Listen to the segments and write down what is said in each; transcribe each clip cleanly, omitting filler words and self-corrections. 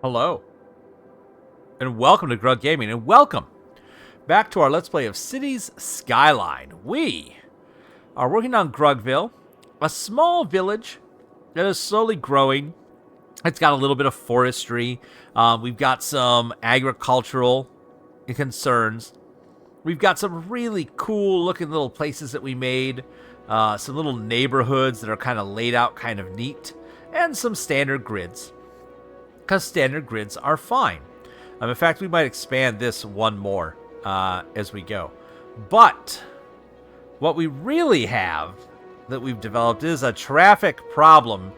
Hello, and welcome to Grug Gaming, and welcome back to our Let's Play of Cities Skyline. We are working on Grugville, a small village that is slowly growing. It's got a little bit of forestry. We've got some agricultural concerns. We've got some really cool-looking little places that we made, some little neighborhoods that are kind of laid out kind of neat, and some standard grids. Because standard grids are fine. In fact, we might expand this one more as we go. But what we really have that we've developed is a traffic problem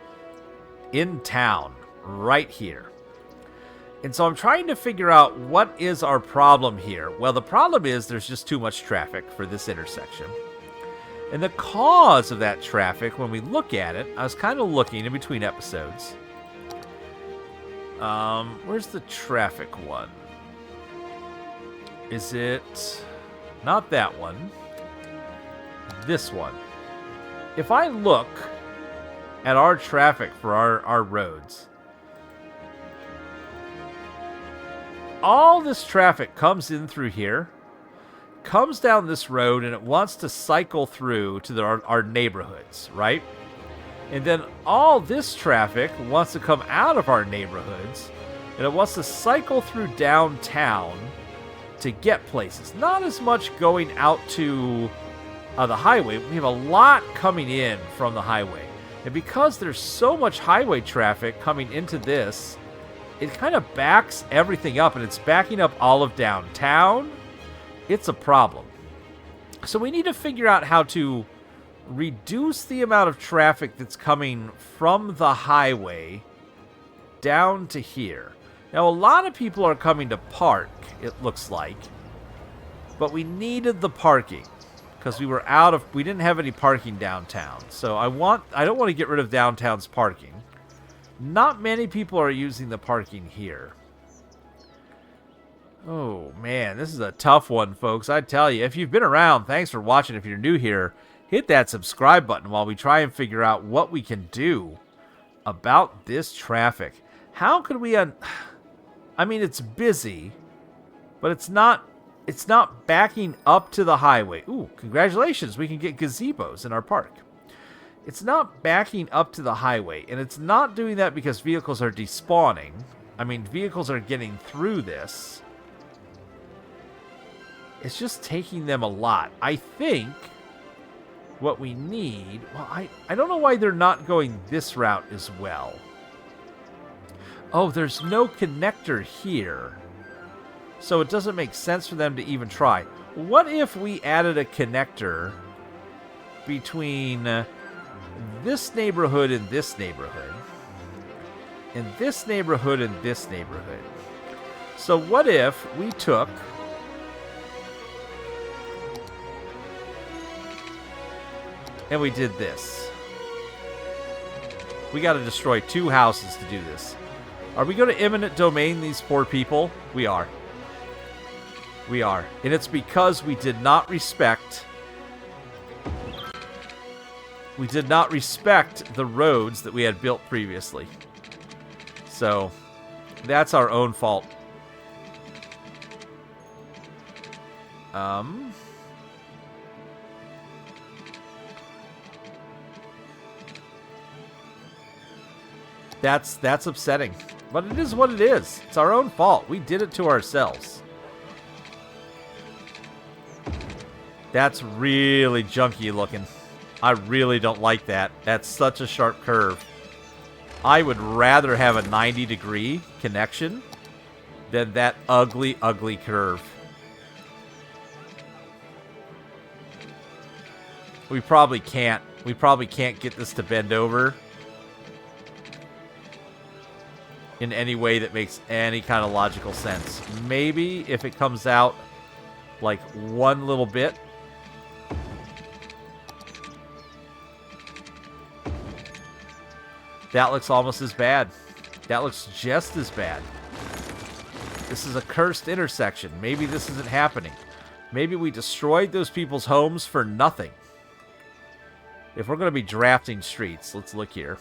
in town right here. And so I'm trying to figure out what is our problem here. Well, the problem is there's just too much traffic for this intersection. And the cause of that traffic, when we look at it, I was kind of looking in between episodes. Where's the traffic one? Is it not that one? This one. If I look at our traffic for our roads, all this traffic comes in through here, comes down this road, and it wants to cycle through to our neighborhoods, right? And then all this traffic wants to come out of our neighborhoods, and it wants to cycle through downtown to get places. Not as much going out to the highway. We have a lot coming in from the highway. And because there's so much highway traffic coming into this, it kind of backs everything up, and it's backing up all of downtown. It's a problem. So we need to figure out how to reduce the amount of traffic that's coming from the highway down to here. Now, a lot of people are coming to park, it looks like, but we needed the parking because we didn't have any parking downtown. So I don't want to get rid of downtown's parking. Not many people are using the parking here. Oh man, this is a tough one, folks. I tell you, if you've been around, thanks for watching. If you're new here, hit that subscribe button while we try and figure out what we can do about this traffic. How could we I mean, it's busy, but it's not backing up to the highway. Ooh, congratulations. We can get gazebos in our park. It's not backing up to the highway, and it's not doing that because vehicles are despawning. I mean, vehicles are getting through this. It's just taking them a lot. I think what we need... Well, I don't know why they're not going this route as well. Oh, there's no connector here. So it doesn't make sense for them to even try. What if we added a connector between this neighborhood and this neighborhood? And this neighborhood and this neighborhood? So what if we took... and we did this. We got to destroy 2 houses to do this. Are we going to eminent domain these poor people? We are. We are. And it's because we did not respect... we did not respect the roads that we had built previously. So, that's our own fault. That's upsetting. But it is what it is. It's our own fault. We did it to ourselves. That's really junky looking. I really don't like that. That's such a sharp curve. I would rather have a 90-degree connection than that ugly, ugly curve. We probably can't. We probably can't get this to bend over in any way that makes any kind of logical sense. Maybe if it comes out like one little bit. That looks almost as bad. That looks just as bad. This is a cursed intersection. Maybe this isn't happening. Maybe we destroyed those people's homes for nothing. If we're going to be drafting streets, let's look here.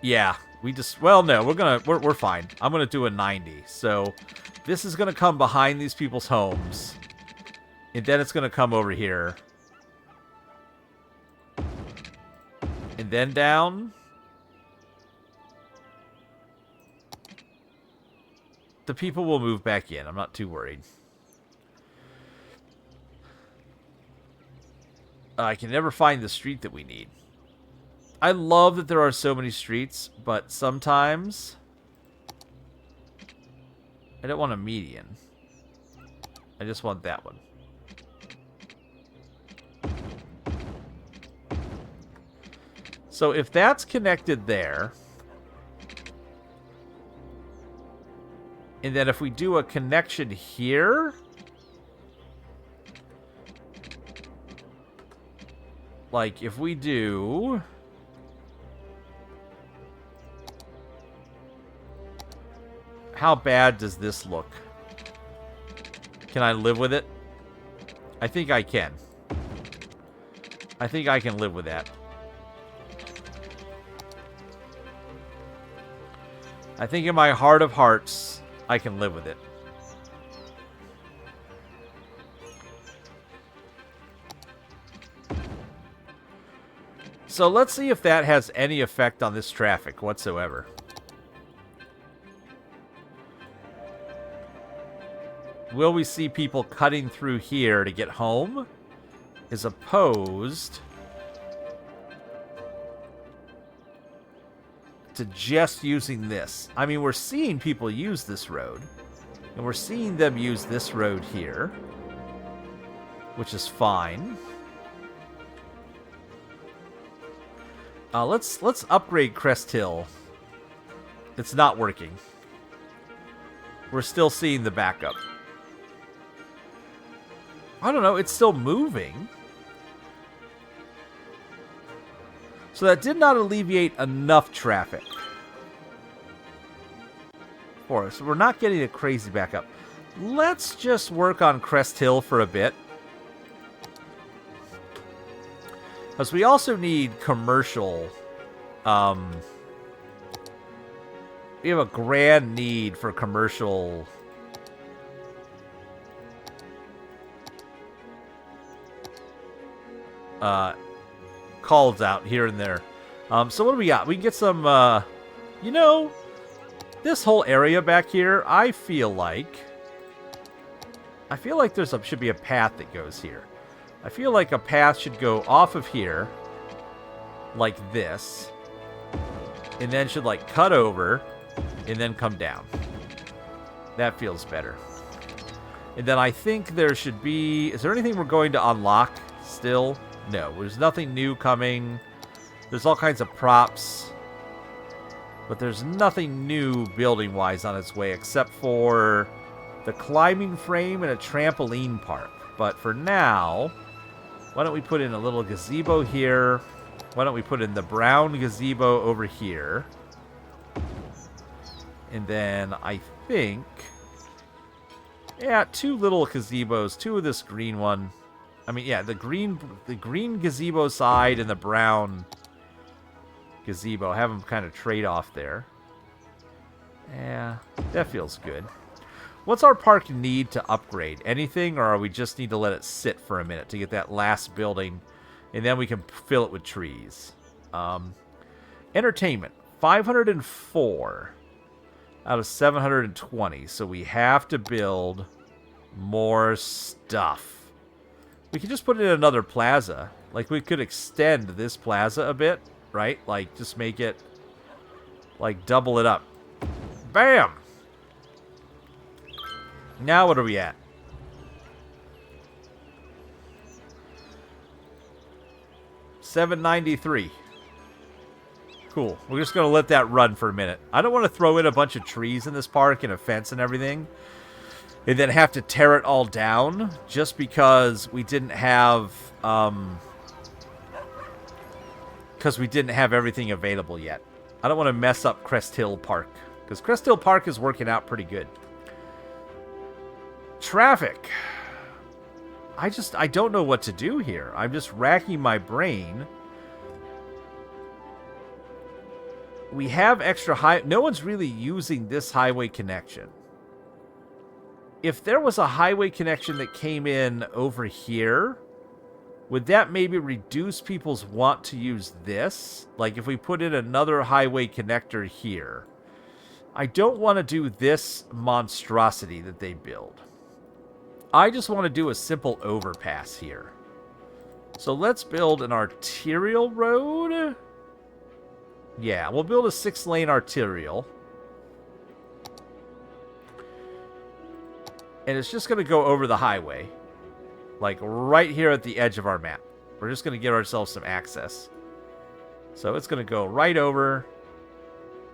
Yeah, we just... Well, no, we're fine. I'm gonna do a 90. So this is gonna come behind these people's homes. And then it's gonna come over here. And then down. The people will move back in. I'm not too worried. I can never find the street that we need. I love that there are so many streets, but sometimes I don't want a median. I just want that one. So if that's connected there, and then if we do a connection here, like if we do... How bad does this look? Can I live with it? I think I can. I think I can live with that. I think in my heart of hearts, I can live with it. So let's see if that has any effect on this traffic whatsoever. Will we see people cutting through here to get home as opposed to just using this? I mean, we're seeing people use this road, and we're seeing them use this road here, which is fine. Let's upgrade Crest Hill. It's not working. We're still seeing the backup. I don't know, it's still moving. So that did not alleviate enough traffic for us. We're not getting a crazy backup. Let's just work on Crest Hill for a bit. Because we also need commercial. We have a grand need for commercial. Calls out here and there. So what do we got? We can get some, you know, this whole area back here, I feel like there's should be a path that goes here. I feel like a path should go off of here, like this, and then should, like, cut over, and then come down. That feels better. And then I think there should be... Is there anything we're going to unlock still? No, there's nothing new coming. There's all kinds of props. But there's nothing new building-wise on its way, except for the climbing frame and a trampoline park. But for now, why don't we put in a little gazebo here? Why don't we put in the brown gazebo over here? And then I think... Yeah, 2 little gazebos. 2 of this green one. I mean, yeah, the green gazebo side and the brown gazebo. Have them kind of trade off there. Yeah, that feels good. What's our park need to upgrade? Anything, or we just need to let it sit for a minute to get that last building, and then we can fill it with trees? Entertainment, 504 out of 720. So we have to build more stuff. We could just put in another plaza. Like, we could extend this plaza a bit, right? Like, just make it, like, double it up. Bam! Now what are we at? 793. Cool. We're just going to let that run for a minute. I don't want to throw in a bunch of trees in this park and a fence and everything, and then have to tear it all down just because we didn't have everything available yet. I don't want to mess up Crest Hill Park, because Crest Hill Park is working out pretty good. Traffic. I don't know what to do here. I'm just racking my brain. We have extra high... No one's really using this highway connection. If there was a highway connection that came in over here, would that maybe reduce people's want to use this? Like if we put in another highway connector here. I don't want to do this monstrosity that they build. I just want to do a simple overpass here. So let's build an arterial road. Yeah, we'll build a 6-lane arterial. And it's just going to go over the highway. Like right here at the edge of our map. We're just going to give ourselves some access. So it's going to go right over.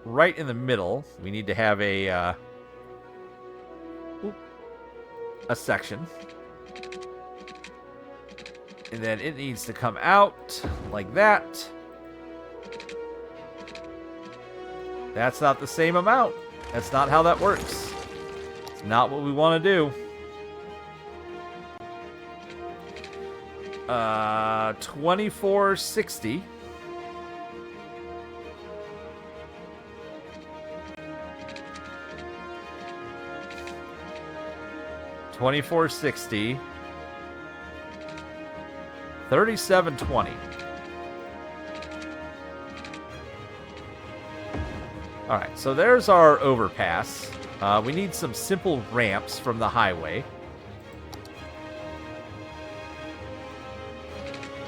Right in the middle. We need to have a section. And then it needs to come out like that. That's not the same amount. That's not how that works. It's not what we want to do. 2460. $24.60. $37.20. All right, so there's our overpass. We need some simple ramps from the highway.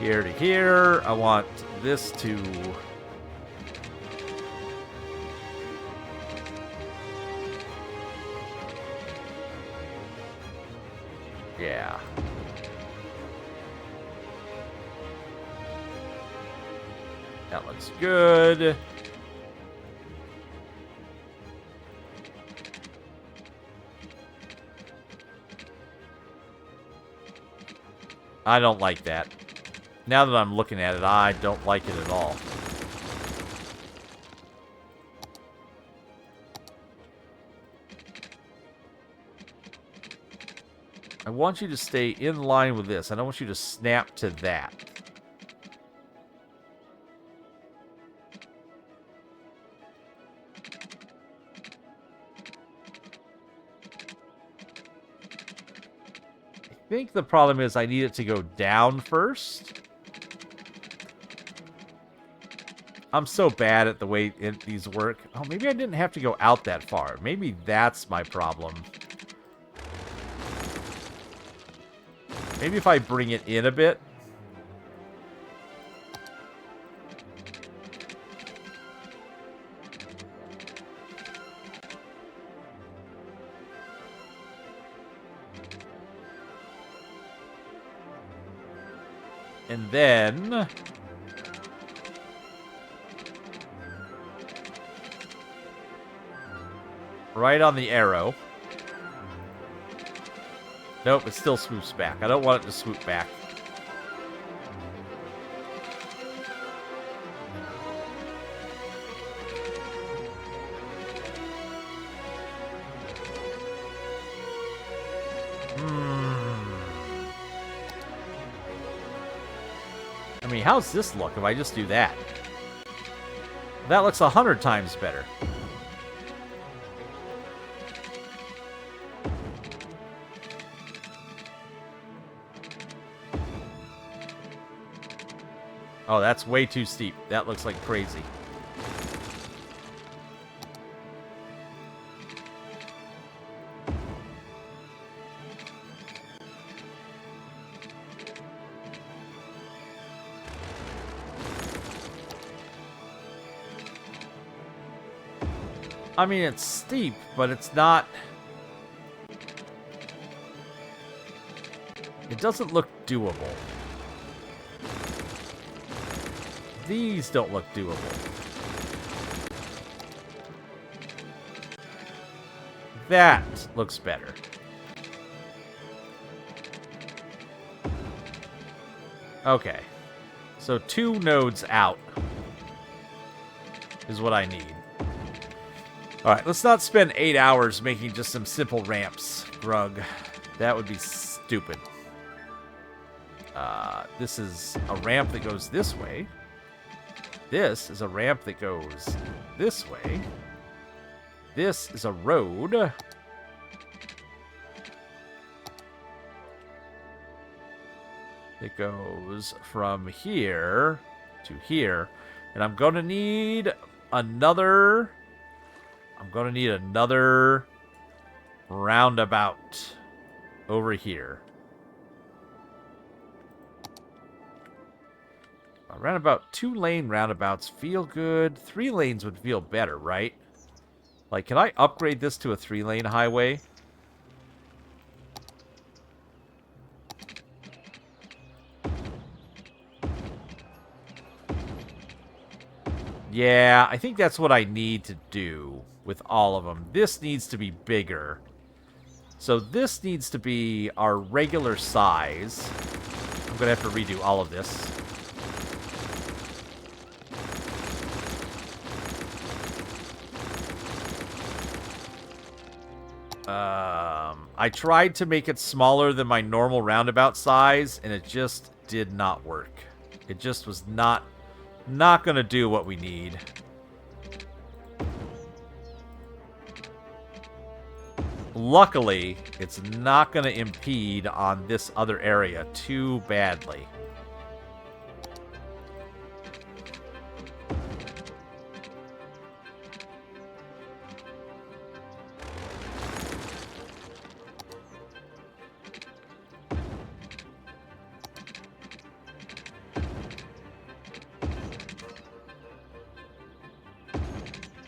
Here to here. I want this to... Yeah. That looks good. I don't like that. Now that I'm looking at it, I don't like it at all. I want you to stay in line with this. I don't want you to snap to that. I think the problem is I need it to go down first. I'm so bad at the way these work. Oh, maybe I didn't have to go out that far. Maybe that's my problem. Maybe if I bring it in a bit. And then... right on the arrow. Nope, it still swoops back. I don't want it to swoop back. I mean, how's this look if I just do that? That looks 100 times better. Oh, that's way too steep. That looks like crazy. I mean, it's steep, but it's not... It doesn't look doable. These don't look doable. That looks better. Okay. So 2 nodes out is what I need. Alright, let's not spend 8 hours making just some simple ramps, Grug. That would be stupid. This is a ramp that goes this way. This is a ramp that goes this way. This is a road. It goes from here to here. And I'm going to need another... roundabout over here. Around about 2-lane roundabouts feel good. 3 lanes would feel better, right? Like, can I upgrade this to a 3-lane highway? Yeah, I think that's what I need to do with all of them. This needs to be bigger. So this needs to be our regular size. I'm going to have to redo all of this. I tried to make it smaller than my normal roundabout size, and it just did not work. It just was not going to do what we need. Luckily, it's not going to impede on this other area too badly.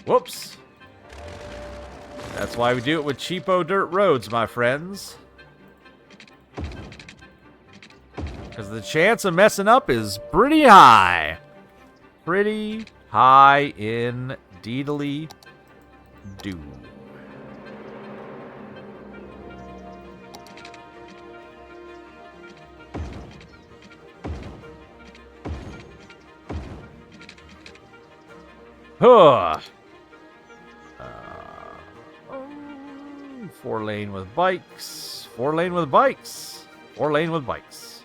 Whoops. That's why we do it with cheapo dirt roads, my friends. Because the chance of messing up is pretty high. Pretty high indeedly do. Huh. 4-lane with bikes. 4-lane with bikes. 4-lane with bikes.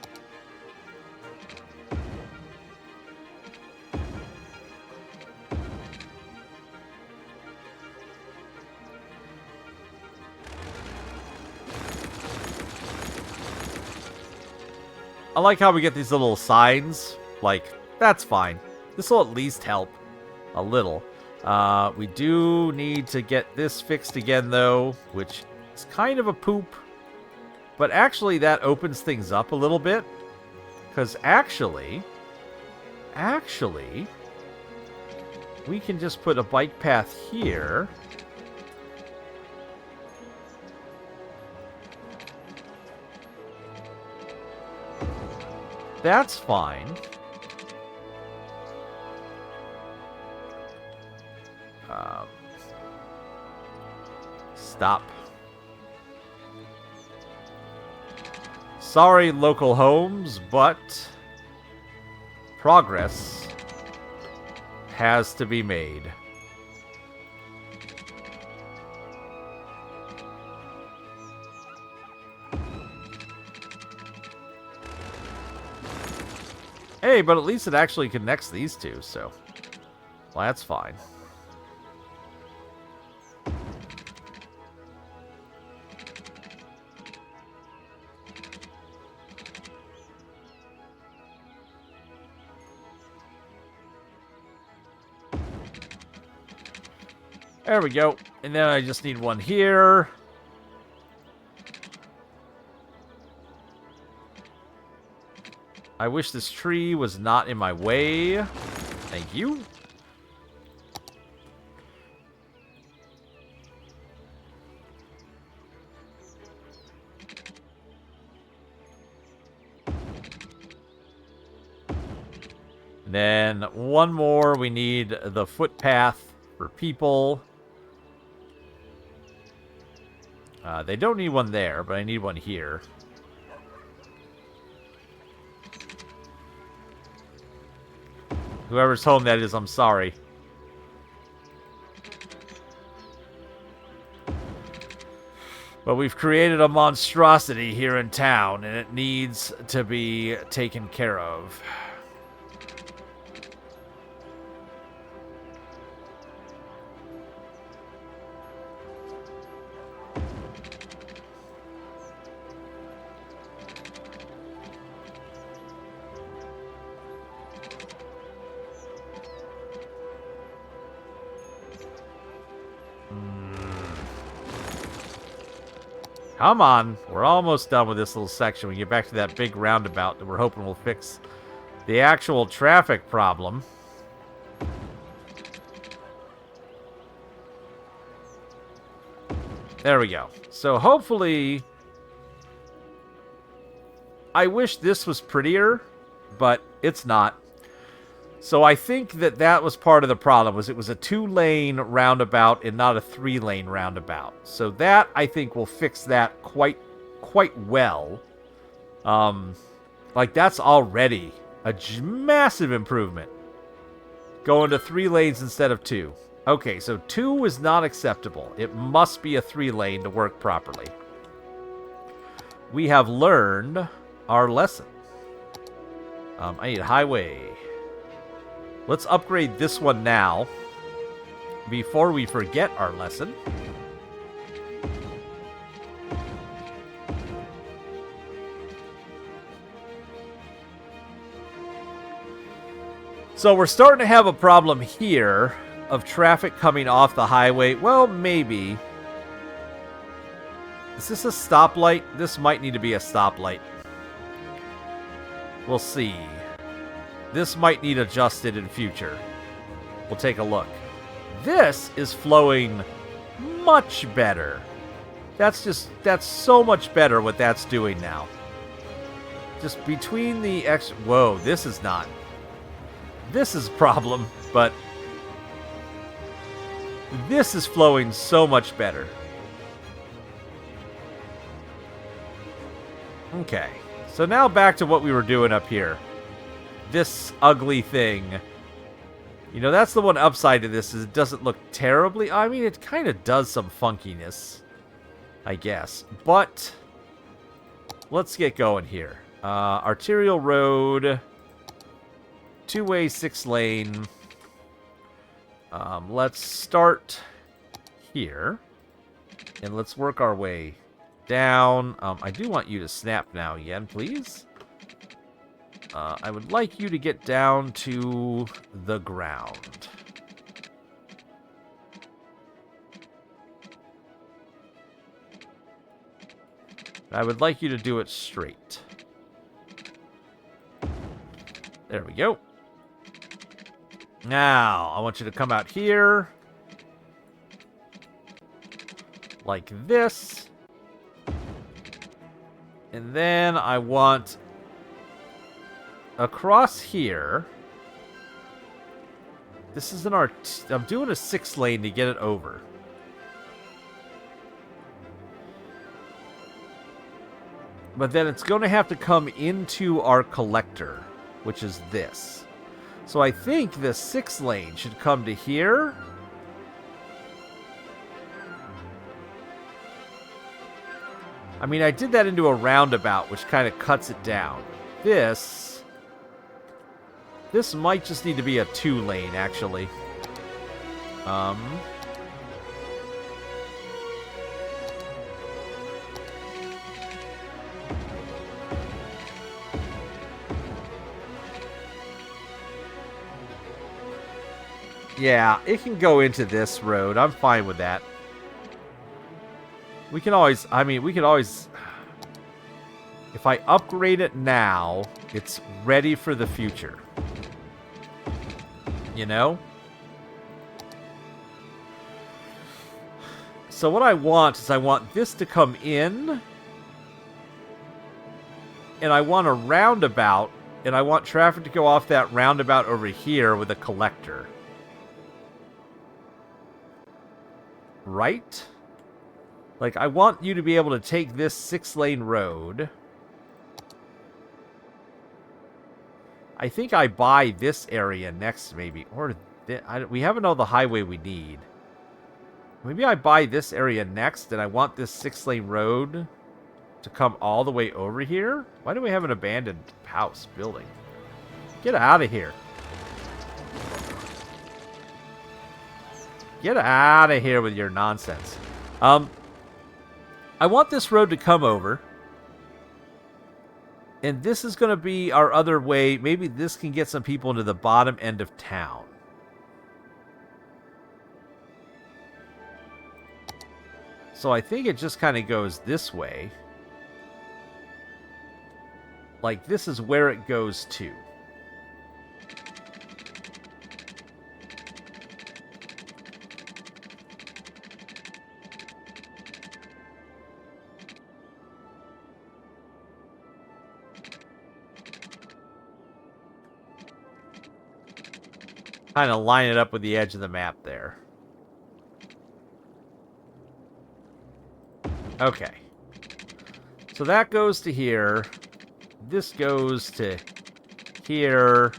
I like how we get these little signs. Like, that's fine. This will at least help a little. We do need to get this fixed again, though, which is kind of a poop. But actually, that opens things up a little bit. Because actually, we can just put a bike path here. That's fine. Stop. Sorry, local homes, but progress has to be made. Hey, but at least it actually connects these two, so... well, that's fine. There we go. And then I just need one here. I wish this tree was not in my way. Thank you. And then one more. We need the footpath for people. They don't need one there, but I need one here. Whoever's home that is, I'm sorry. But we've created a monstrosity here in town, and it needs to be taken care of. Come on. We're almost done with this little section. We get back to that big roundabout that we're hoping will fix the actual traffic problem. There we go. So hopefully... I wish this was prettier, but it's not. So I think that that was part of the problem, was it was a 2-lane roundabout and not a 3-lane roundabout. So that, I think, will fix that quite well. Like, that's already a massive improvement. Going to 3 lanes instead of 2. Okay, so 2 is not acceptable. It must be a 3-lane to work properly. We have learned our lesson. I need a highway. Let's upgrade this one now before we forget our lesson. So we're starting to have a problem here of traffic coming off the highway. Well, maybe. Is this a stoplight? This might need to be a stoplight. We'll see. This might need adjusted in future. We'll take a look. This is flowing much better. That's so much better what that's doing now. Just between the whoa, this is not. This is a problem, but this is flowing so much better. Okay. So now back to what we were doing up here. This ugly thing. You know, that's the one upside to this, is it doesn't look terribly... I mean, it kind of does some funkiness, I guess. But let's get going here. Arterial road. 2-way, 6-lane. Let's start here. And let's work our way down. I do want you to snap now again, please. I would like you to get down to the ground. I would like you to do it straight. There we go. Now, I want you to come out here. Like this. And then I want across here. This is an I'm doing a 6-lane to get it over. But then it's going to have to come into our collector, which is this. So I think the 6-lane should come to here. I mean, I did that into a roundabout, which kind of cuts it down. This might just need to be a 2-lane, actually. Yeah, it can go into this road. I'm fine with that. We can always, if I upgrade it now, it's ready for the future. You know? So what I want is I want this to come in, and I want a roundabout, and I want traffic to go off that roundabout over here with a collector. Right? Like, I want you to be able to take this 6-lane road. I think I buy this area next, maybe. Or, we haven't all the highway we need. Maybe I buy this area next, and I want this 6-lane road to come all the way over here? Why do we have an abandoned house building? Get out of here. Get out of here with your nonsense. I want this road to come over. And this is going to be our other way. Maybe this can get some people into the bottom end of town. So I think it just kind of goes this way. Like, this is where it goes to. Kind of line it up with the edge of the map there. Okay. So that goes to here. This goes to here.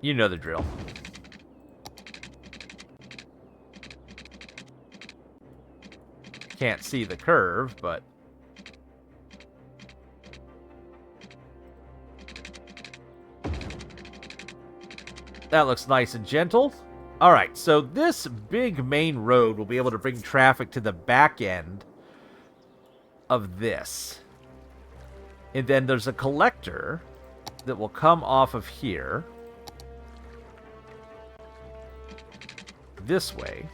You know the drill. Can't see the curve, but... that looks nice and gentle. Alright, so this big main road will be able to bring traffic to the back end of this. And then there's a collector that will come off of here. This way.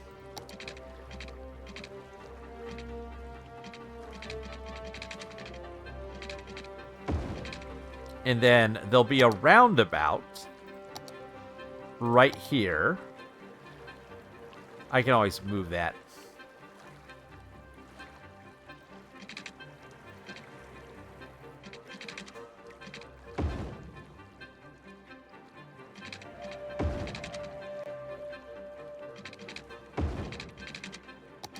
And then there'll be a roundabout right here. I can always move that.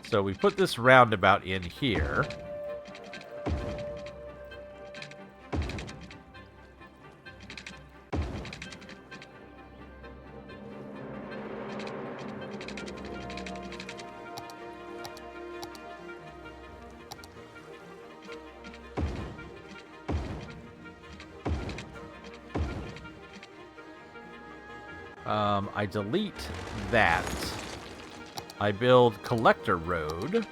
So we put this roundabout in here. I delete that. I build Collector Road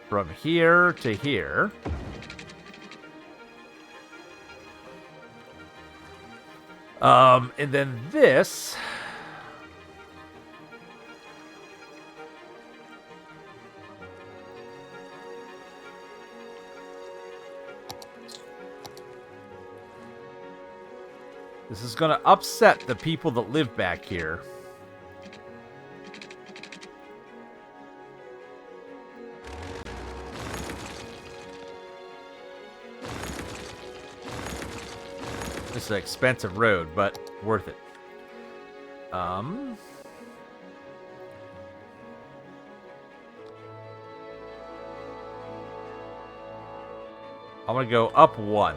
from here to here. And then this... this is going to upset the people that live back here. This is an expensive road, but worth it. I'm going to go up one.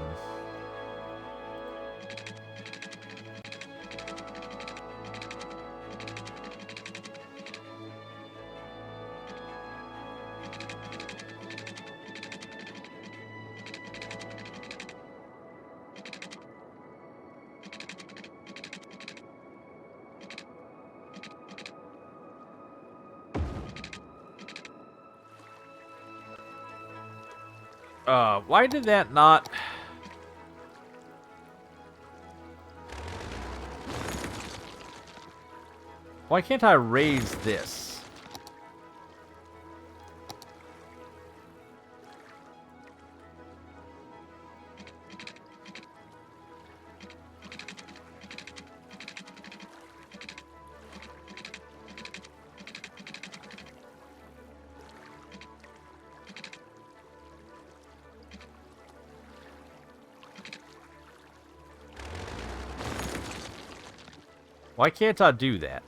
Why did that not... why can't I raise this? Why can't I do that?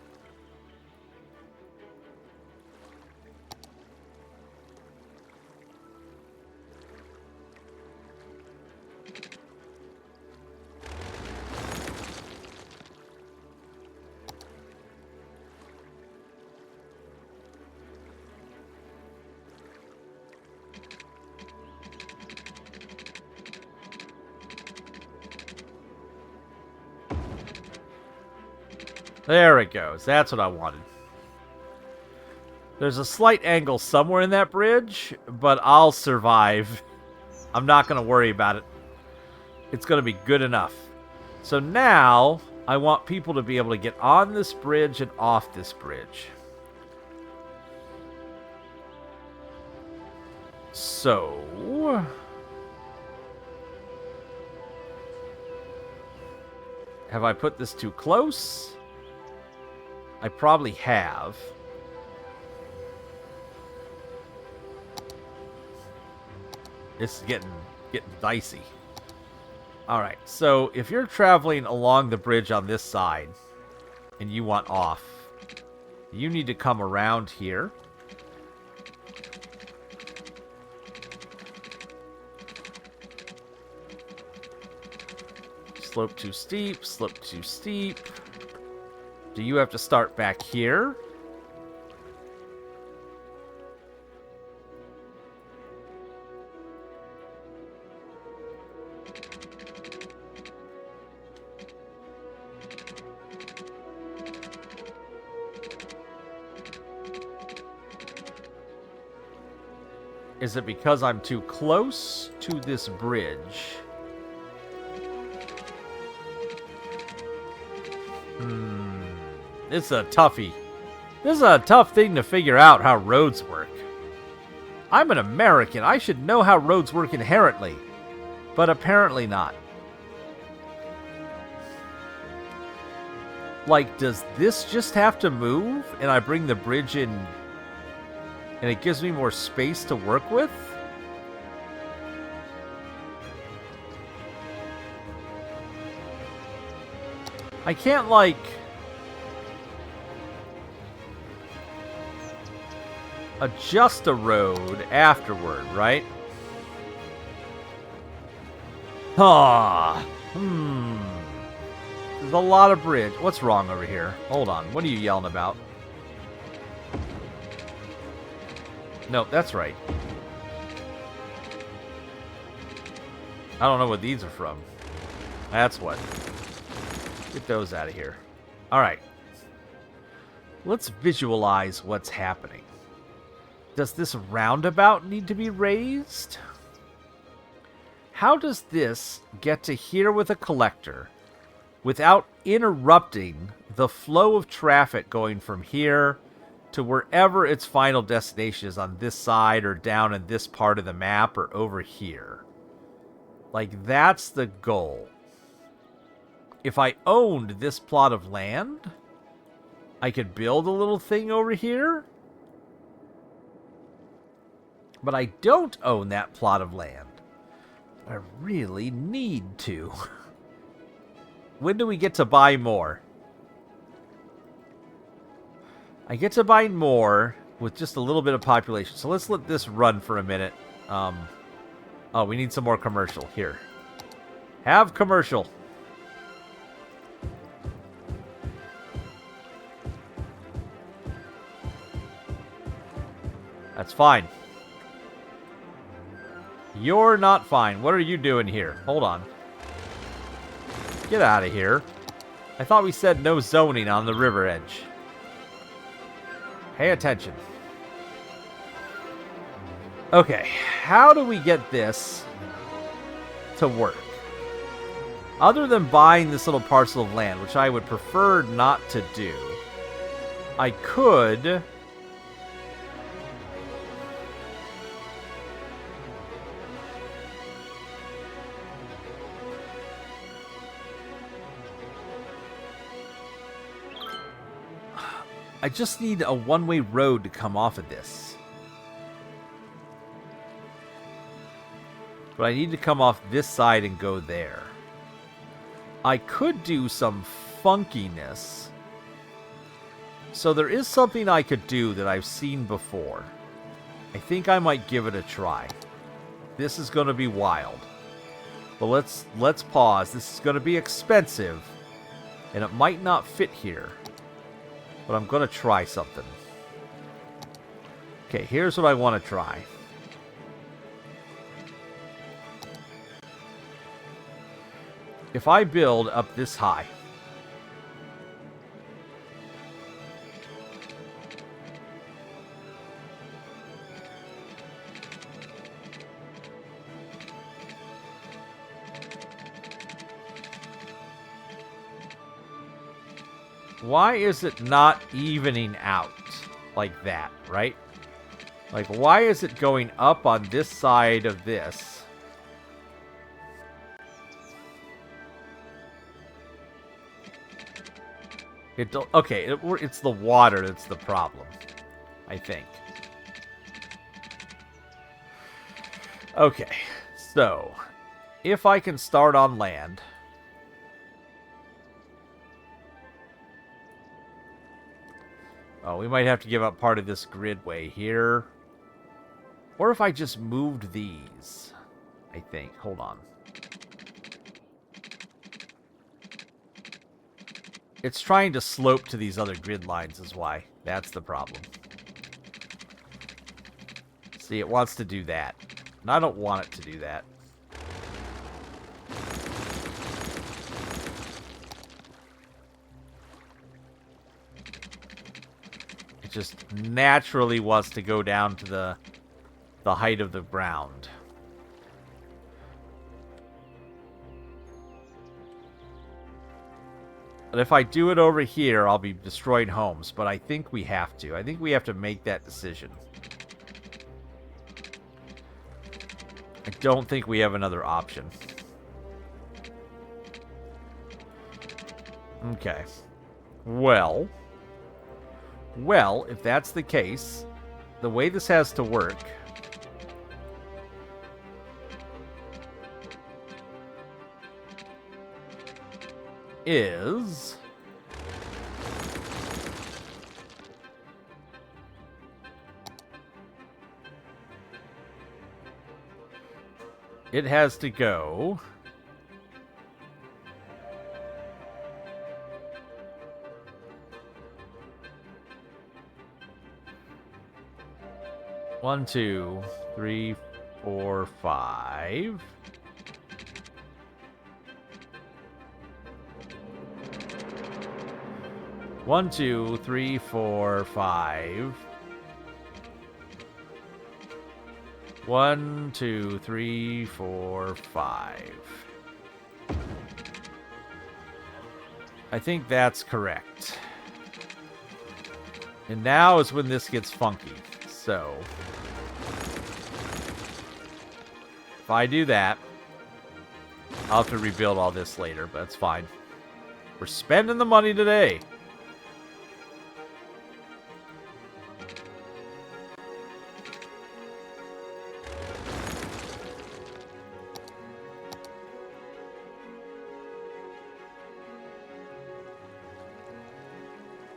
There it goes. That's what I wanted. There's a slight angle somewhere in that bridge, but I'll survive. I'm not going to worry about it. It's going to be good enough. So now, I want people to be able to get on this bridge and off this bridge. So... have I put this too close? I probably have. This is getting dicey. Alright, so if you're traveling along the bridge on this side, and you want off, you need to come around here. Slope too steep, slope too steep. Do you have to start back here? Is it because I'm too close to this bridge? This is a toughie. This is a tough thing to figure out how roads work. I'm an American. I should know how roads work inherently. But apparently not. Like, does this just have to move and I bring the bridge in and it gives me more space to work with? I can't, like... adjust a road afterward, right? There's a lot of bridge. What's wrong over here? Hold on. What are you yelling about? No, that's right. I don't know what these are from. That's what. Get those out of here. Alright. Let's visualize what's happening. Does this roundabout need to be raised? How does this get to here with a collector without interrupting the flow of traffic going from here to wherever its final destination is, on this side or down in this part of the map or over here? Like, that's the goal. If I owned this plot of land, I could build a little thing over here. But I don't own that plot of land. I really need to. When do we get to buy more? I get to buy more with just a little bit of population. So let's let this run for a minute. Oh, we need some more commercial. Here. Have commercial. That's fine. You're not fine. What are you doing here? Hold on. Get out of here. I thought we said no zoning on the river edge. Pay attention. Okay, how do we get this to work? Other than buying this little parcel of land, which I would prefer not to do, I could... I just need a one-way road to come off of this. But I need to come off this side and go there. I could do some funkiness. So there is something I could do that I've seen before. I think I might give it a try. This is going to be wild. But let's pause. This is going to be expensive. And it might not fit here. But I'm going to try something. Okay, here's what I want to try. If I build up this high, why is it not evening out like that, right? Like, why is it going up on this side of this? It's the water that's the problem, I think. Okay, so if I can start on land, oh, we might have to give up part of this gridway here. Or if I just moved these, I think. Hold on. It's trying to slope to these other grid lines is why. That's the problem. See, it wants to do that. And I don't want it to do that. It just naturally wants to go down to the height of the ground. But if I do it over here, I'll be destroying homes. But I think we have to. I think we have to make that decision. I don't think we have another option. Okay. Well, if that's the case, the way this has to work is it has to go one, two, three, four, five. 1, 2, 3, 4, 5. 1, 2, 3, 4, 5. I think that's correct. And now is when this gets funky. So, if I do that, I'll have to rebuild all this later, but it's fine. We're spending the money today.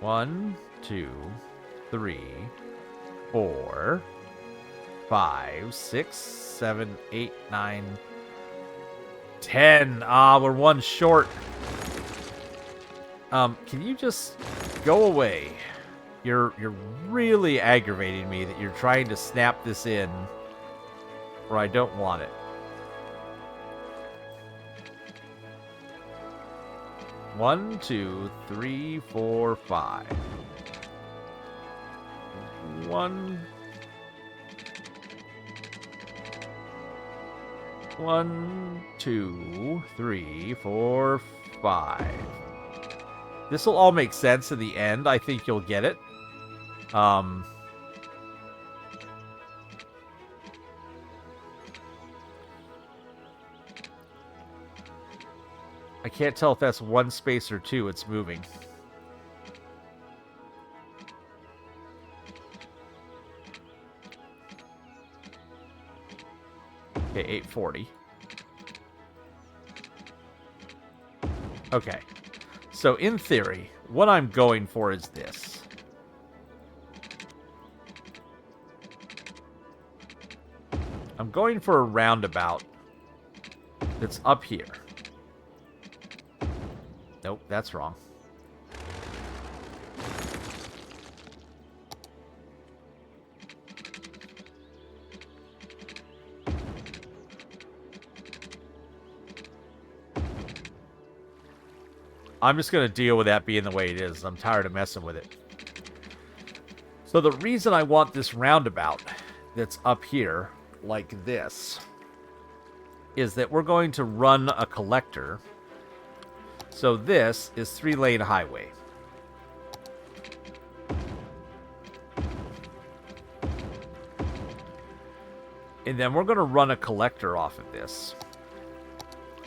One, 2, 3, 4, 5, 6, 7, 8, 9, 10. Ah, we're one short. Can you just go away? You're really aggravating me that you're trying to snap this in where I don't want it. One, 2, 3, 4, 5. 1, 2, 3, 4, 5. This will all make sense in the end. I think you'll get it. I can't tell if that's one space or two it's moving. Okay, 840. Okay. So in theory, what I'm going for is this. I'm going for a roundabout that's up here. Nope, that's wrong. I'm just going to deal with that being the way it is. I'm tired of messing with it. So the reason I want this roundabout that's up here, like this, is that we're going to run a collector. So this is 3-lane highway. And then we're going to run a collector off of this.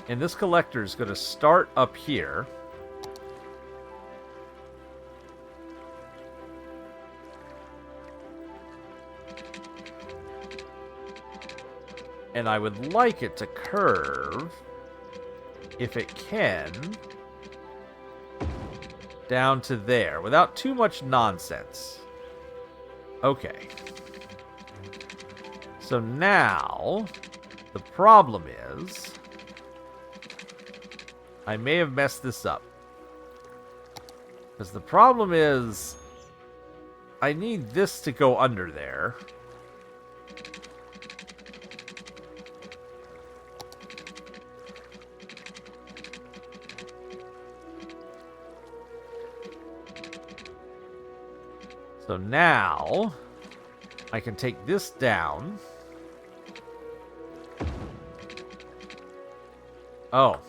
And this collector is going to start up here. And I would like it to curve, if it can, down to there without too much nonsense. Okay. So now, the problem is, I may have messed this up. Because the problem is, I need this to go under there. So now, I can take this down. Oh.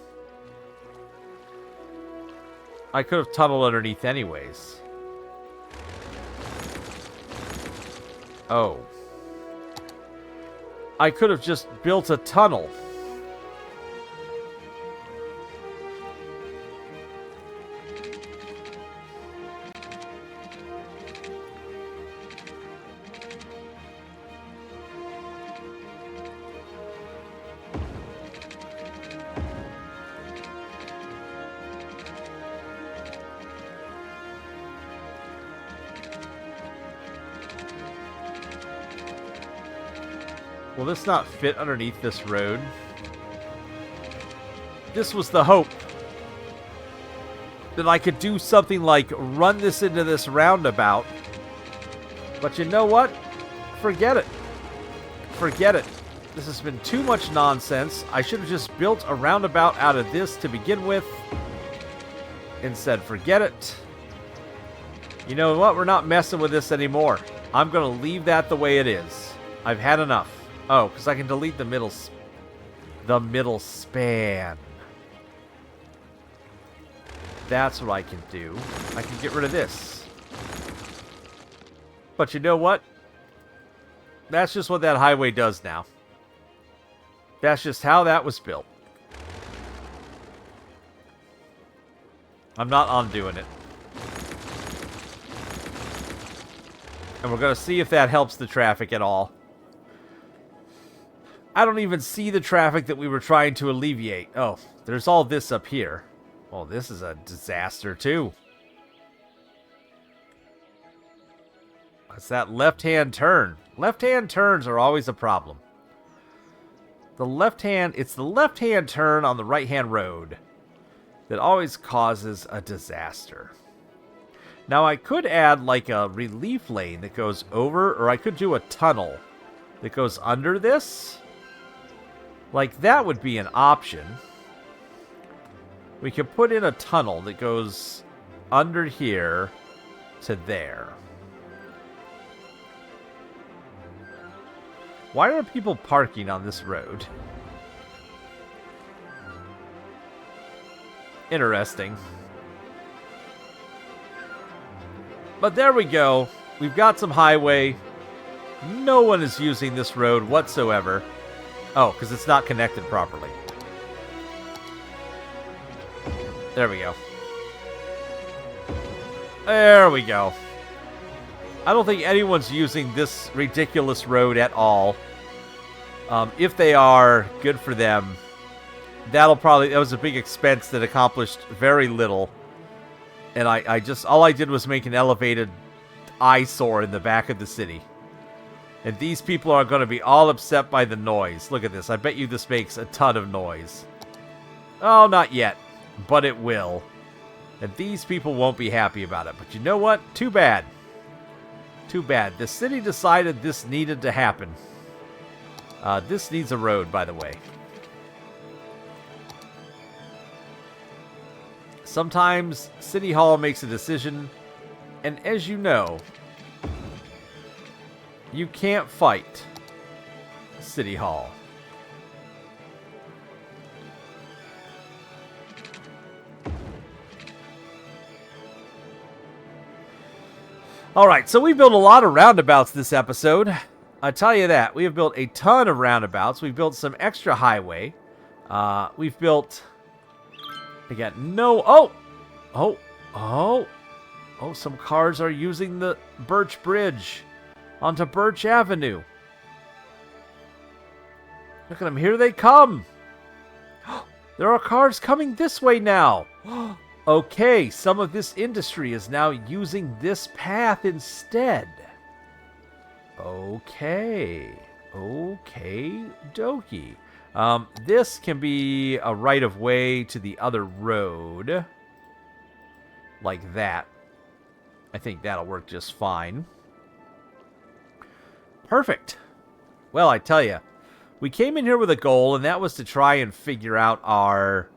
I could have tunneled underneath anyways. Oh. I could have just built a tunnel. Will this not fit underneath this road? This was the hope. That I could do something like run this into this roundabout. But you know what? Forget it. Forget it. This has been too much nonsense. I should have just built a roundabout out of this to begin with. And said, forget it. You know what? We're not messing with this anymore. I'm going to leave that the way it is. I've had enough. Oh, because I can delete the middle span. That's what I can do. I can get rid of this. But you know what? That's just what that highway does now. That's just how that was built. I'm not undoing it. And we're going to see if that helps the traffic at all. I don't even see the traffic that we were trying to alleviate. Oh, there's all this up here. Well, this is a disaster, too. It's that left-hand turn. Left-hand turns are always a problem. It's the left-hand turn on the right-hand road that always causes a disaster. Now, I could add, like, a relief lane that goes over, or I could do a tunnel that goes under this. Like, that would be an option. We could put in a tunnel that goes under here to there. Why are people parking on this road? Interesting. But there we go. We've got some highway. No one is using this road whatsoever. Oh, because it's not connected properly. There we go. There we go. I don't think anyone's using this ridiculous road at all. If they are, good for them. That was a big expense that accomplished very little. And all I did was make an elevated eyesore in the back of the city. And these people are going to be all upset by the noise. Look at this. I bet you this makes a ton of noise. Oh, not yet. But it will. And these people won't be happy about it. But you know what? Too bad. Too bad. The city decided this needed to happen. This needs a road, by the way. Sometimes City Hall makes a decision. And as you know, you can't fight City Hall. Alright, so we built a lot of roundabouts this episode. I tell you that. We have built a ton of roundabouts. We've built some extra highway. We've built... Again, no... Oh! Oh! Oh! Oh, some cars are using the Birch Bridge onto Birch Avenue. Look at them. Here they come. There are cars coming this way now. Okay, some of this industry is now using this path instead. Okay. Okay, dokie. This can be a right-of-way to the other road. Like that. I think that'll work just fine. Perfect. Well, I tell you, we came in here with a goal, and that was to try and figure out our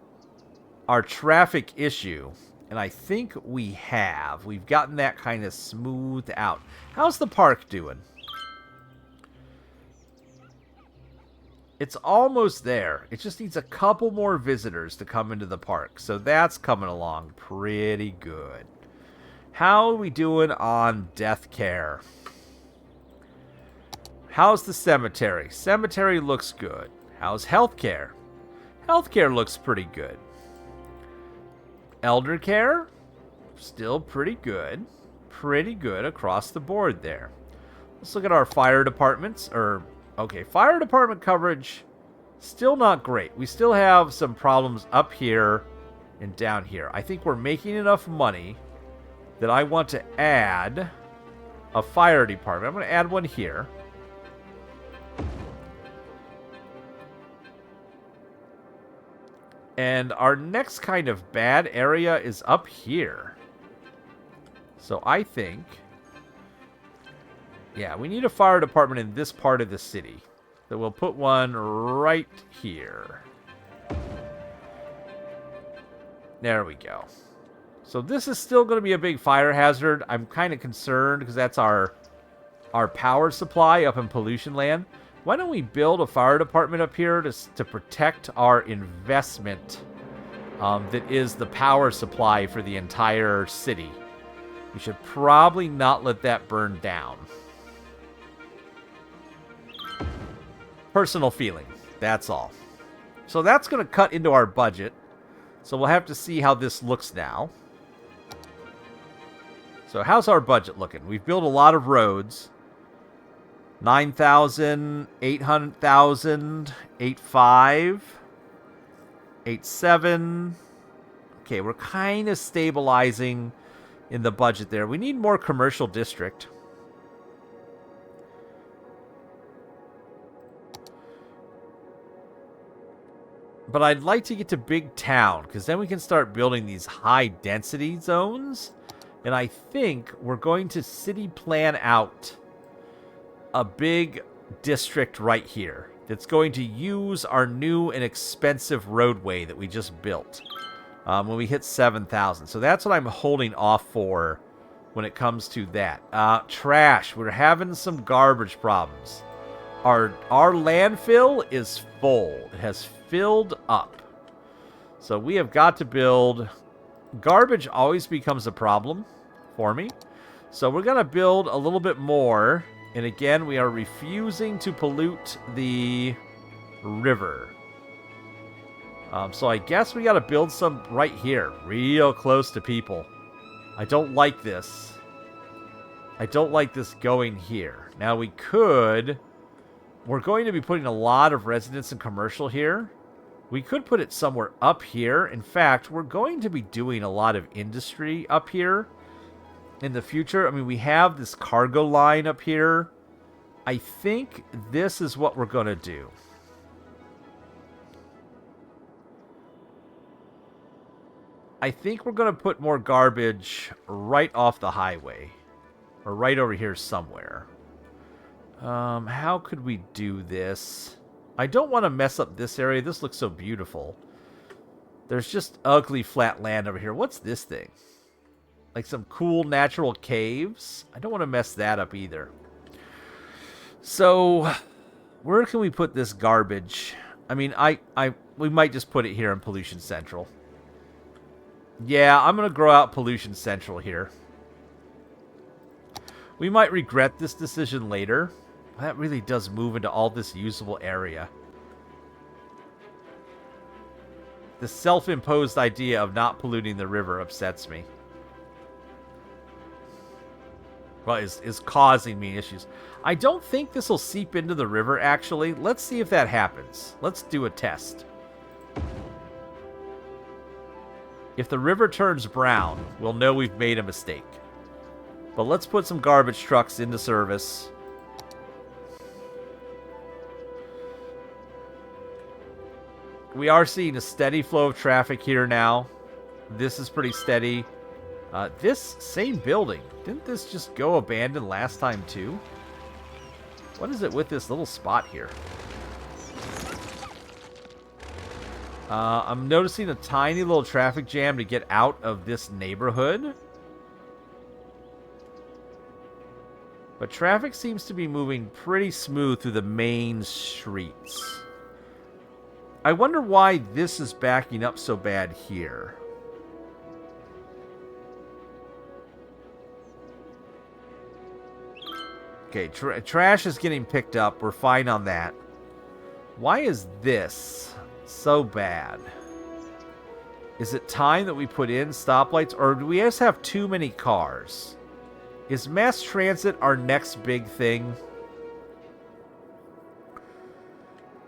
traffic issue. And I think we have. We've gotten that kind of smoothed out. How's the park doing? It's almost there. It just needs a couple more visitors to come into the park. So that's coming along pretty good. How are we doing on death care? How's the cemetery? Cemetery looks good. How's healthcare? Healthcare looks pretty good. Elder care? Still pretty good. Pretty good across the board there. Let's look at our fire departments. Okay, fire department coverage, still not great. We still have some problems up here and down here. I think we're making enough money that I want to add a fire department. I'm going to add one here. And our next kind of bad area is up here. So I think... yeah, we need a fire department in this part of the city. So we'll put one right here. There we go. So this is still going to be a big fire hazard. I'm kind of concerned because that's our power supply up in pollution land. Why don't we build a fire department up here to protect our investment that is the power supply for the entire city. We should probably not let that burn down. Personal feeling. That's all. So that's going to cut into our budget. So we'll have to see how this looks now. So how's our budget looking? We've built a lot of roads. 9,000, 800,000, 8.5, 8.7. Okay, we're kind of stabilizing in the budget there. We need more commercial district. But I'd like to get to big town, because then we can start building these high density zones. And I think we're going to city plan out a big district right here that's going to use our new and expensive roadway that we just built when we hit 7,000. So that's what I'm holding off for when it comes to that. Trash. We're having some garbage problems. Our landfill is full. It has filled up. So we have got to build... Garbage always becomes a problem for me. So we're going to build a little bit more. And again, we are refusing to pollute the river. So I guess we got to build some right here, real close to people. I don't like this. I don't like this going here. Now we could... We're going to be putting a lot of residence and commercial here. We could put it somewhere up here. In fact, we're going to be doing a lot of industry up here in the future. I mean, we have this cargo line up here. I think this is what we're going to do. I think we're going to put more garbage right off the highway. Or right over here somewhere. How could we do this? I don't want to mess up this area. This looks so beautiful. There's just ugly flat land over here. What's this thing? Like some cool natural caves? I don't want to mess that up either. So, where can we put this garbage? I mean, we might just put it here in Pollution Central. Yeah, I'm going to grow out Pollution Central here. We might regret this decision later. That really does move into all this usable area. The self-imposed idea of not polluting the river upsets me. Well, is causing me issues. I don't think this will seep into the river, actually. Let's see if that happens. Let's do a test. If the river turns brown, we'll know we've made a mistake. But let's put some garbage trucks into service. We are seeing a steady flow of traffic here now. This is pretty steady. This same building, didn't this just go abandoned last time too? What is it with this little spot here? I'm noticing a tiny little traffic jam to get out of this neighborhood. But traffic seems to be moving pretty smooth through the main streets. I wonder why this is backing up so bad here. Okay, trash is getting picked up. We're fine on that. Why is this so bad? Is it time that we put in stoplights, or do we just have too many cars? Is mass transit our next big thing?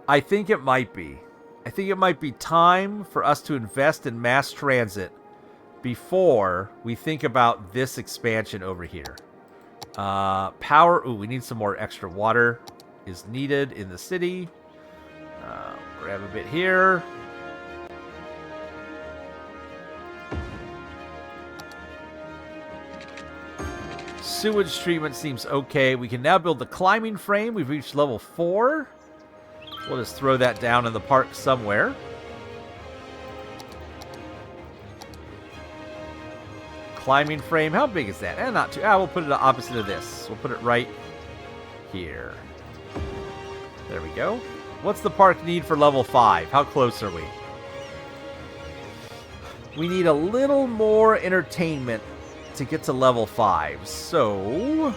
I think it might be. I think it might be time for us to invest in mass transit before we think about this expansion over here. Power. Ooh, we need some more extra water is needed in the city. Grab a bit here. Sewage treatment seems okay. We can now build the climbing frame. We've reached level 4. We'll just throw that down in the park somewhere. Climbing frame. How big is that? Not too. We'll put it opposite of this. We'll put it right here. There we go. What's the park need for level 5? How close are we? We need a little more entertainment to get to level 5. So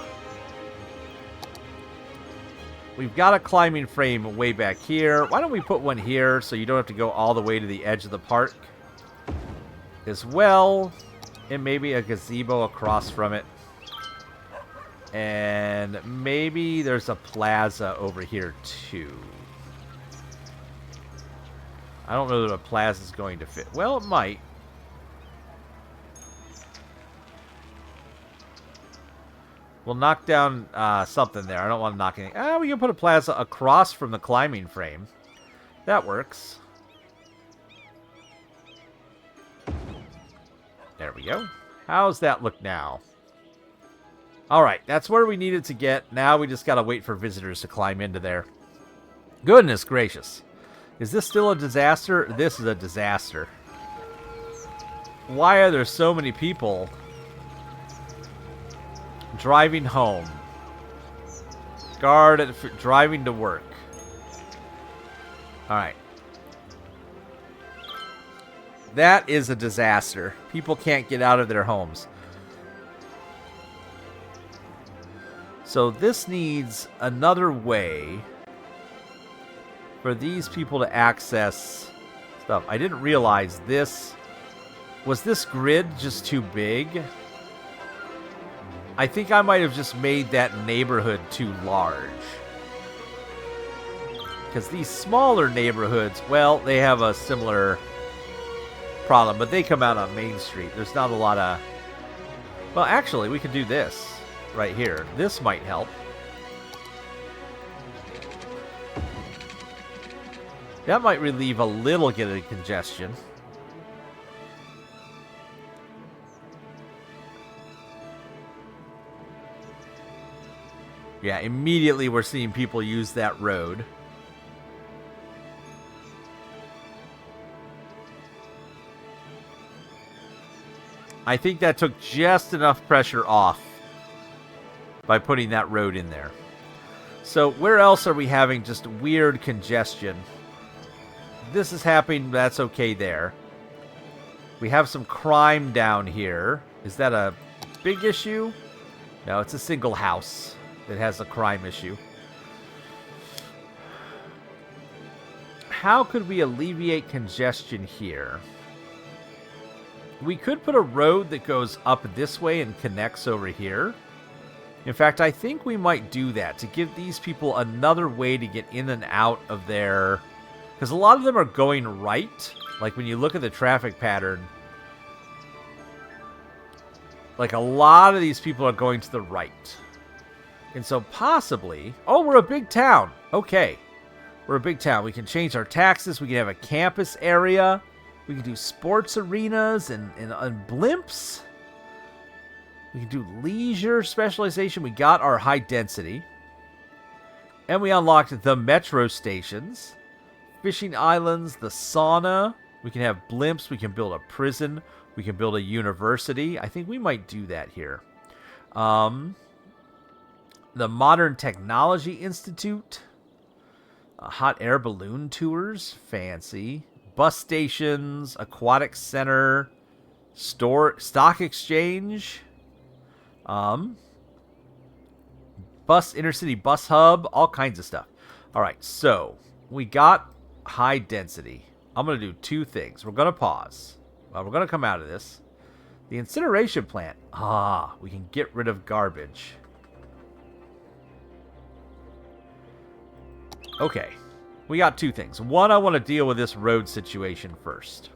we've got a climbing frame way back here. Why don't we put one here so you don't have to go all the way to the edge of the park as well. And maybe a gazebo across from it. And maybe there's a plaza over here too. I don't know that a plaza is going to fit. Well, it might. We'll knock down something there. I don't want to knock anything. We can put a plaza across from the climbing frame. That works. There we go. How's that look now? Alright, that's where we needed to get. Now we just gotta wait for visitors to climb into there. Goodness gracious. Is this still a disaster? This is a disaster. Why are there so many people driving home? Guard driving to work. Alright. That is a disaster. People can't get out of their homes. So this needs another way for these people to access stuff. I didn't realize this. Was this grid just too big? I think I might have just made that neighborhood too large. Because these smaller neighborhoods, well, they have a similar problem, but they come out on Main Street. There's not a lot of... Well, actually, we could do this right here. This might help. That might relieve a little bit of congestion. Yeah, immediately we're seeing people use that road. I think that took just enough pressure off by putting that road in there. So where else are we having just weird congestion? This is happening, that's okay there. We have some crime down here. Is that a big issue? No, it's a single house that has a crime issue. how could we alleviate congestion here? We could put a road that goes up this way and connects over here. In fact, I think we might do that to give these people another way to get in and out of their... Because a lot of them are going right. Like, when you look at the traffic pattern, like, a lot of these people are going to the right. And so possibly... Oh, we're a big town. Okay. We're a big town. We can change our taxes. We can have a campus area. We can do sports arenas and blimps. We can do leisure specialization. We got our high density. And we unlocked the metro stations. Fishing islands, the sauna. We can have blimps. We can build a prison. We can build a university. I think we might do that here. The Modern Technology Institute. Hot air balloon tours. Fancy. Bus stations. Aquatic center. Stock exchange. Intercity bus hub, all kinds of stuff. All right, so we got high density. I'm going to do two things. We're going to pause. We're going to come out of this. The incineration plant. We can get rid of garbage. Okay, we got two things. One, I want to deal with this road situation first.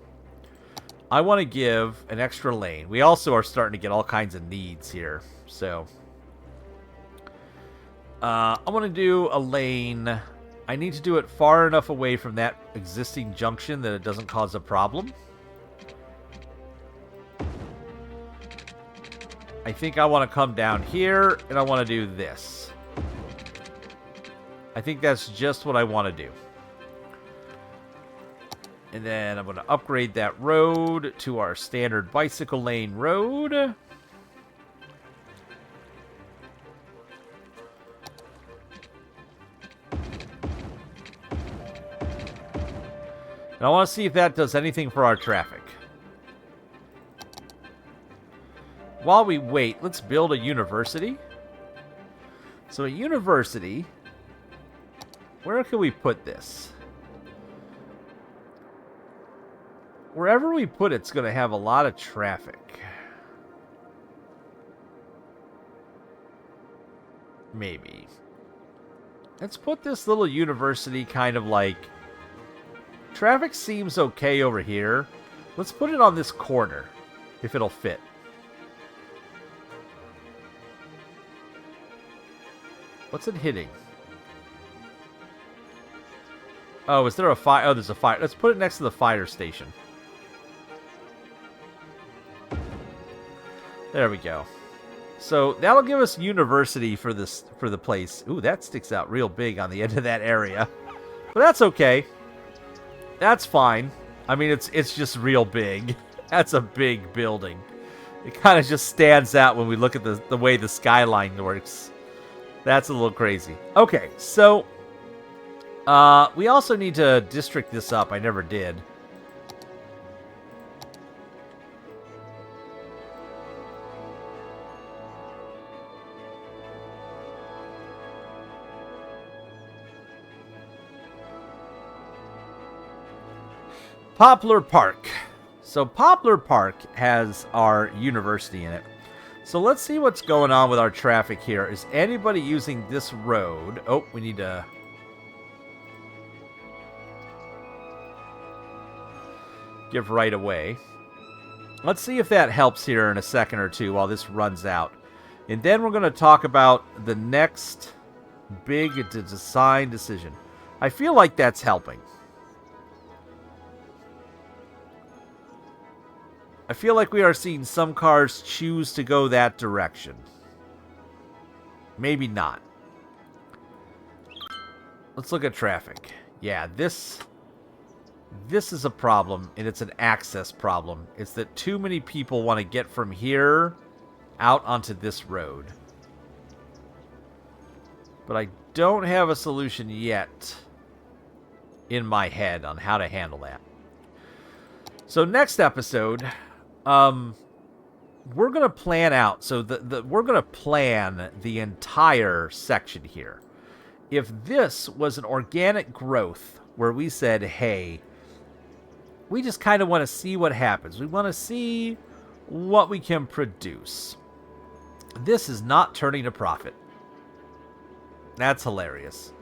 I want to give an extra lane. We also are starting to get all kinds of needs here. So, I want to do a lane. I need to do it far enough away from that existing junction that it doesn't cause a problem. I think I want to come down here, and I want to do this. I think that's just what I want to do. And then I'm going to upgrade that road to our standard bicycle lane road. And I want to see if that does anything for our traffic. While we wait, let's build a university. So a university, where can we put this? Wherever we put it's going to have a lot of traffic. Maybe. Let's put this little university kind of like... Traffic seems okay over here. Let's put it on this corner, if it'll fit. What's it hitting? Oh, is there a fire? Oh, there's a fire. Let's put it next to the fire station. There we go. So that'll give us university for this, for the place. Ooh, that sticks out real big on the end of that area. But that's okay. That's fine. I mean, it's just real big. That's a big building. It kind of just stands out when we look at the way the skyline works. That's a little crazy. Okay, so we also need to district this up. I never did. Poplar Park. So Poplar Park has our university in it. So let's see what's going on with our traffic here. Is anybody using this road? Oh, we need to... give right away. Let's see if that helps here in a second or two while this runs out. And then we're going to talk about the next big design decision. I feel like that's helping. I feel like we are seeing some cars choose to go that direction. Maybe not. Let's look at traffic. Yeah, this is a problem, and it's an access problem. It's that too many people want to get from here out onto this road. But I don't have a solution yet in my head on how to handle that. So next episode... we're going to plan out. So we're going to plan the entire section here. If this was an organic growth where we said, hey, we just kind of want to see what happens. We want to see what we can produce. This is not turning a profit. That's hilarious.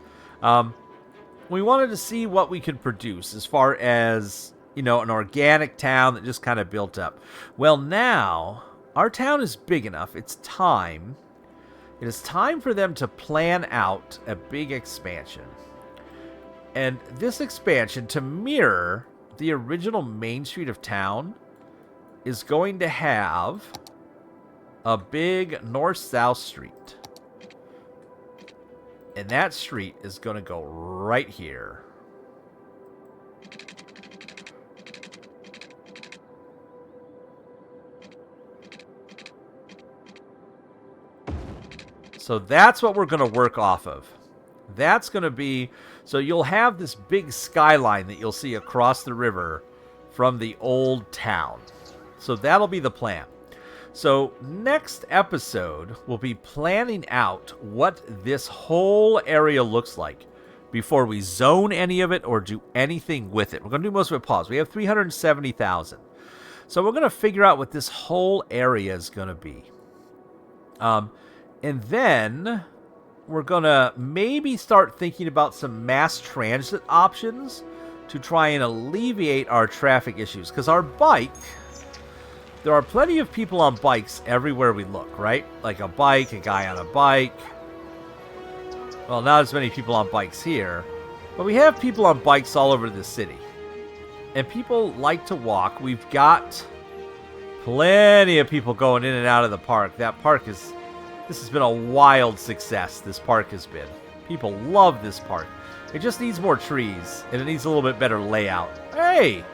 We wanted to see what we could produce as far as, an organic town that just kind of built up. Well, now our town is big enough. It's time. It is time for them to plan out a big expansion. And this expansion, to mirror the original main street of town, is going to have a big north-south street. And that street is going to go right here. So that's what we're going to work off of. That's going to be... So you'll have this big skyline that you'll see across the river from the old town. So that'll be the plan. So next episode, we'll be planning out what this whole area looks like before we zone any of it or do anything with it. We're going to do most of it pause. We have 370,000. So we're going to figure out what this whole area is going to be. And then we're going to maybe start thinking about some mass transit options to try and alleviate our traffic issues. Because our bike, there are plenty of people on bikes everywhere we look, right? Like a bike, a guy on a bike. Well, not as many people on bikes here. But we have people on bikes all over the city. And people like to walk. We've got plenty of people going in and out of the park. That park is... This has been a wild success, this park has been. People love this park. It just needs more trees, and it needs a little bit better layout. Hey!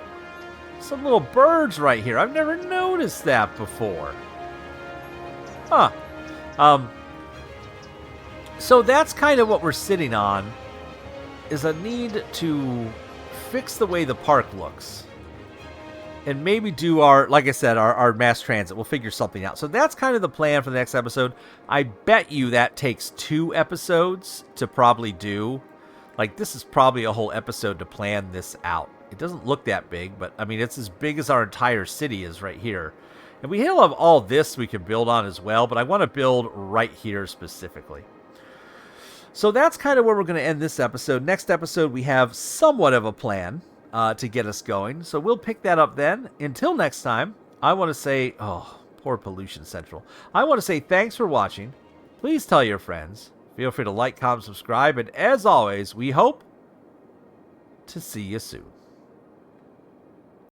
Some little birds right here. I've never noticed that before. Huh. So that's kind of what we're sitting on, is a need to fix the way the park looks. And maybe do our, like I said, our mass transit. We'll figure something out. So that's kind of the plan for the next episode. I bet you that takes 2 episodes to probably do. Like, this is probably a whole episode to plan this out. It doesn't look that big, but, I mean, it's as big as our entire city is right here. And we have all this we can build on as well, but I want to build right here specifically. So that's kind of where we're going to end this episode. Next episode, we have somewhat of a plan to get us going. So we'll pick that up then. Until next time, I want to say, oh, poor Pollution Central. I want to say thanks for watching. Please tell your friends. Feel free to like, comment, subscribe. And as always, we hope to see you soon.